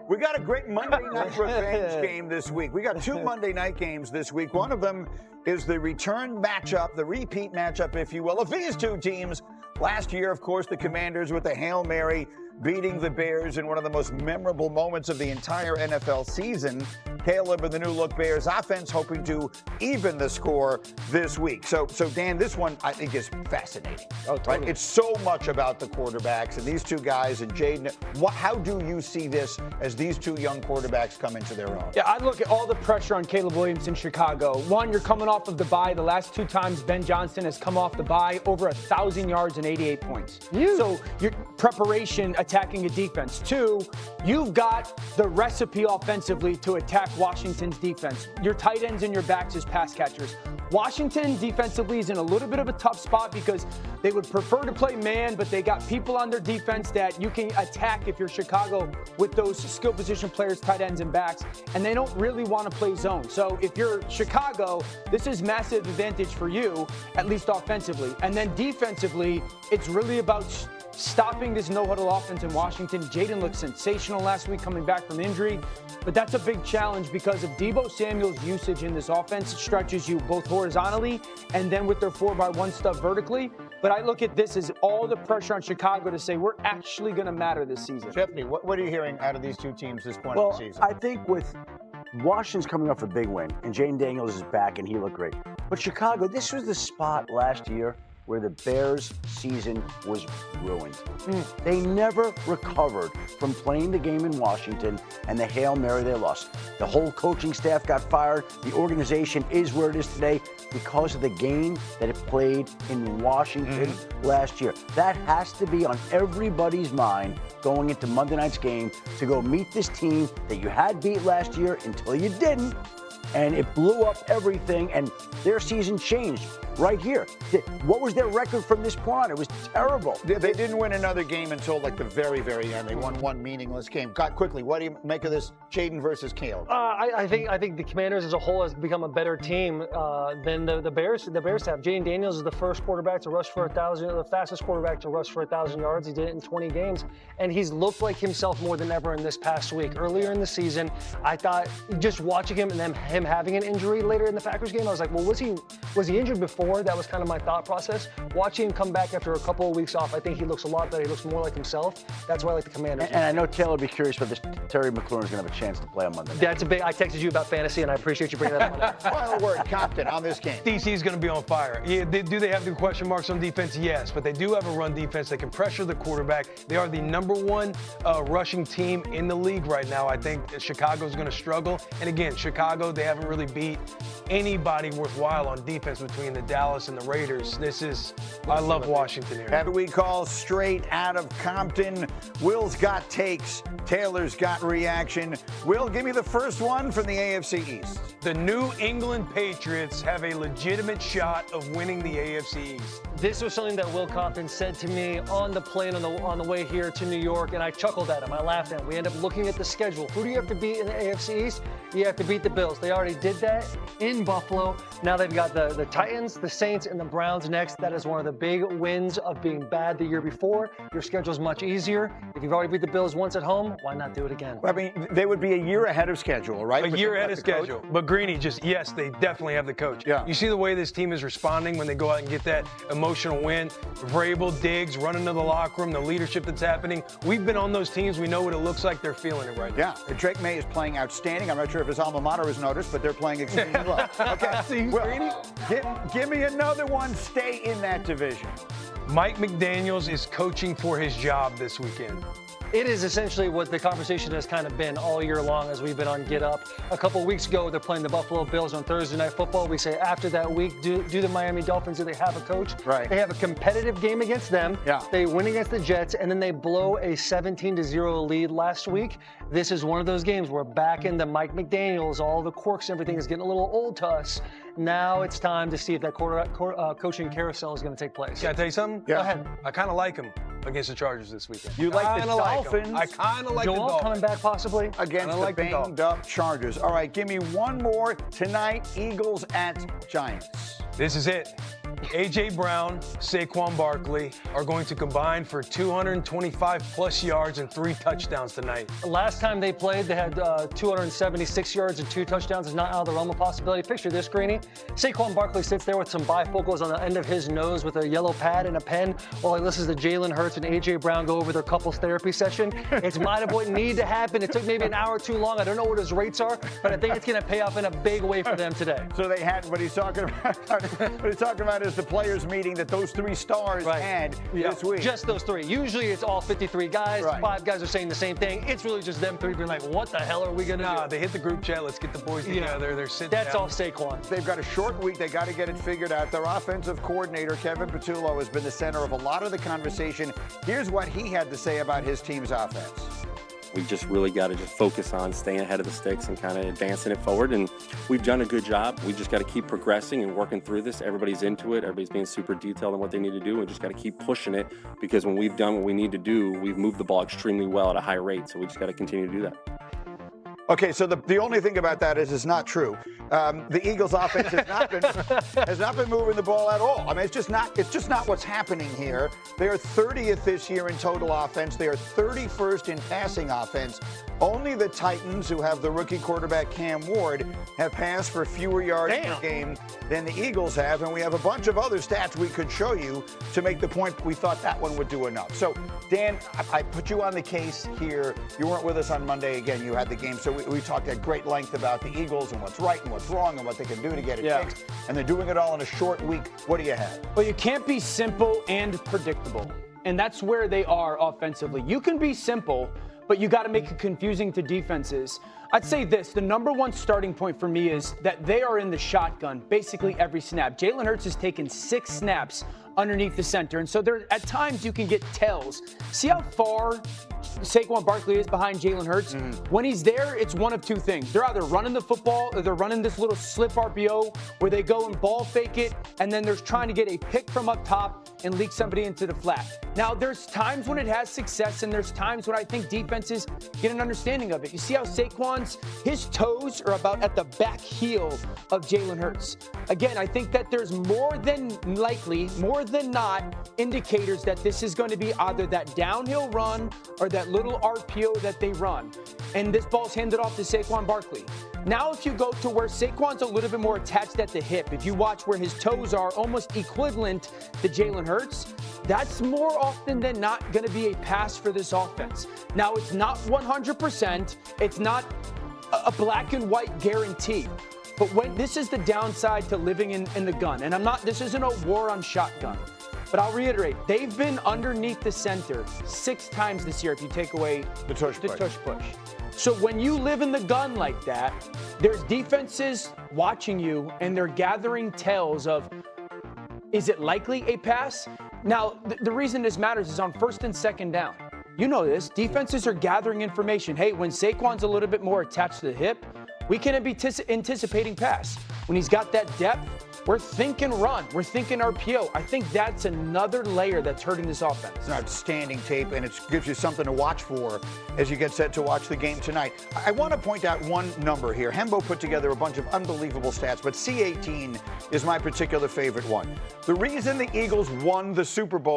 We got a great Monday night revenge game this week. We got 2 Monday night games this week. One of them is the return matchup, the repeat matchup, if you will, of these two teams. Last year, of course, the Commanders with the Hail Mary beating the Bears in one of the most memorable moments of the entire NFL season. Caleb and the new-look Bears offense hoping to even the score this week. So Dan, this one I think is fascinating. Oh, totally. Right? It's so much about the quarterbacks and these two guys and Jayden. How do you see this as these two young quarterbacks come into their own? Yeah, I look at all the pressure on Caleb Williams in Chicago. One, you're coming off of the bye. The last 2 times Ben Johnson has come off the bye, over 1,000 yards and 88 points. So your preparation attacking a defense. 2, you've got the recipe offensively to attack Washington's defense. Your tight ends and your backs as pass catchers. Washington defensively is in a little bit of a tough spot because they would prefer to play man, but they got people on their defense that you can attack if you're Chicago with those skill position players, tight ends and backs, and they don't really want to play zone. So if you're Chicago, this is massive advantage for you, at least offensively. And then defensively, it's really about stopping this no-huddle offense in Washington. Jayden looked sensational last week coming back from injury, but that's a big challenge because of Deebo Samuel's usage in this offense. It stretches you both horizontally and then with their 4x1 stuff vertically. But I look at this as all the pressure on Chicago to say we're actually going to matter this season. Stephanie, what are you hearing out of these two teams this point of the season? I think with Washington's coming off a big win, and Jayden Daniels is back, and he looked great. But Chicago, this was the spot last year where the Bears' season was ruined. They never recovered from playing the game in Washington and the Hail Mary they lost. The whole coaching staff got fired. The organization is where it is today because of the game that it played in Washington last year. That has to be on everybody's mind going into Monday night's game to go meet this team that you had beat last year until you didn't. And it blew up everything, and their season changed right here. What was their record from this point on? It was terrible. They didn't win another game until like the very, very end. They won one meaningless game. Quickly, what do you make of this Jayden versus Caleb? I think the Commanders as a whole has become a better team than the Bears. The Bears have. Jayden Daniels is the first quarterback to rush for 1,000, the fastest quarterback to rush for 1,000 yards. He did it in 20 games, and he's looked like himself more than ever in this past week. Earlier in the season, I thought just watching him and then him having an injury later in the Packers game, I was like, well, was he injured before? That was kind of my thought process. Watching him come back after a couple of weeks off, I think he looks a lot better. He looks more like himself. That's why I like the Commanders. And I know Taylor will be curious whether Terry McLaurin is going to have a chance to play on Monday night. That's a big. I texted you about fantasy, and I appreciate you bringing that up. Final word, Compton, on this game. DC is going to be on fire. Yeah, do they have the question marks on defense? Yes, but they do have a run defense. They can pressure the quarterback. They are the #1 rushing team in the league right now. I think Chicago's going to struggle. And again, Chicago, they haven't really beat anybody worthwhile on defense between the Dallas and the Raiders. I love Washington here. Have we call straight out of Compton. Will's got takes. Taylor's got reaction. Will, give me the first one from the AFC East. The New England Patriots have a legitimate shot of winning the AFC East. This was something that Will Compton said to me on the plane on the way here to New York, and I chuckled at him. I laughed at him. We end up looking at the schedule. Who do you have to beat in the AFC East? You have to beat the Bills. They already did that in Buffalo. Now they've got the Titans, the Saints, and the Browns next. That is one of the big wins of being bad the year before. Your schedule's much easier. If you've already beat the Bills once at home, why not do it again? I mean, they would be a year ahead of schedule, right? A year ahead of schedule. But Greeny, yes, they definitely have the coach. Yeah. You see the way this team is responding when they go out and get that emotional win. Vrabel, Diggs, running to the locker room, the leadership that's happening. We've been on those teams. We know what it looks like. They're feeling it right now. Yeah. Drake May is playing outstanding. I'm not sure if his alma mater has noticed, but they're playing extremely well. Okay. See, Greeny? Give me another one. Stay in that division. Mike McDaniels is coaching for his job this weekend. It is essentially what the conversation has kind of been all year long as we've been on Get Up. A couple of weeks ago, they're playing the Buffalo Bills on Thursday Night Football. We say after that week, do the Miami Dolphins, do they have a coach? Right. They have a competitive game against them. Yeah. They win against the Jets, and then they blow a 17-0 lead last week. This is one of those games where back into Mike McDaniels, all the quirks and everything is getting a little old to us. Now it's time to see if that coaching carousel is going to take place. Can I tell you something? Yeah. Go ahead. I kind of like him against the Chargers this weekend. You like the Dolphins? I kind of like the Joel Dolphins. coming back possibly? Against the banged-up Chargers. All right, give me one more tonight. Eagles at Giants. This is it. A.J. Brown, Saquon Barkley are going to combine for 225-plus yards and 3 touchdowns tonight. Last time they played, they had 276 yards and 2 touchdowns. It's not out of the realm of possibility. Picture this, Greeny. Saquon Barkley sits there with some bifocals on the end of his nose with a yellow pad and a pen while he listens to Jalen Hurts and A.J. Brown go over their couples therapy session. It's might have what needed to happen. It took maybe an hour too long. I don't know what his rates are, but I think it's going to pay off in a big way for them today. So they had what he's talking about is the players meeting that those 3 stars had this week. Just those 3. Usually it's all 53 guys. 5 guys are saying the same thing. It's really just them 3 being like, what the hell are we going to do? They hit the group chat. Let's get the boys together. They're sitting down. That's all Saquon. They've got a short week. They got to get it figured out. Their offensive coordinator, Kevin Patullo, has been the center of a lot of the conversation. Here's what he had to say about his team's offense. We just really got to just focus on staying ahead of the sticks and kind of advancing it forward. And we've done a good job. We just got to keep progressing and working through this. Everybody's into it. Everybody's being super detailed on what they need to do. We just got to keep pushing it because when we've done what we need to do, we've moved the ball extremely well at a high rate. So we just got to continue to do that. Okay, so the only thing about that is it's not true. The Eagles' offense has not been moving the ball at all. I mean, it's just not what's happening here. They are 30th this year in total offense. They are 31st in passing offense. Only the Titans, who have the rookie quarterback Cam Ward, have passed for fewer yards per game than the Eagles have, and we have a bunch of other stats we could show you to make the point we thought that one would do enough. So, Dan, I put you on the case here. You weren't with us on Monday. Again, you had the game. So we talked at great length about the Eagles and what's right and what's wrong and what they can do to get it fixed. And they're doing it all in a short week. What do you have? Well, you can't be simple and predictable. And that's where they are offensively. You can be simple, but you got to make it confusing to defenses. I'd say this, the number one starting point for me is that they are in the shotgun basically every snap. Jalen Hurts has taken 6 snaps underneath the center. And so there, at times you can get tells. See how far Saquon Barkley is behind Jalen Hurts? When he's there, it's one of 2 things. They're either running the football or they're running this little slip RPO where they go and ball fake it, and then there's trying to get a pick from up top and leak somebody into the flat. Now, there's times when it has success, and there's times when I think defenses get an understanding of it. You see how his toes are about at the back heel of Jalen Hurts. Again, I think that there's more than likely, more than not, indicators that this is going to be either that downhill run or that little RPO that they run. And this ball's handed off to Saquon Barkley. Now, if you go to where Saquon's a little bit more attached at the hip, if you watch where his toes are almost equivalent to Jalen Hurts, that's more often than not going to be a pass for this offense. Now, it's not 100%. It's not a black and white guarantee. But when this is the downside to living in the gun, and this isn't a war on shotgun. But I'll reiterate, they've been underneath the center 6 times this year if you take away the tush push. So when you live in the gun like that, there's defenses watching you and they're gathering tells of, is it likely a pass? Now, the reason this matters is on 1st and 2nd down. You know this. Defenses are gathering information. Hey, when Saquon's a little bit more attached to the hip, we can be anticipating pass. When he's got that depth, we're thinking run. We're thinking RPO. I think that's another layer that's hurting this offense. It's an outstanding tape, and it gives you something to watch for as you get set to watch the game tonight. I want to point out one number here. Hembo put together a bunch of unbelievable stats, but C18 is my particular favorite one. The reason the Eagles won the Super Bowl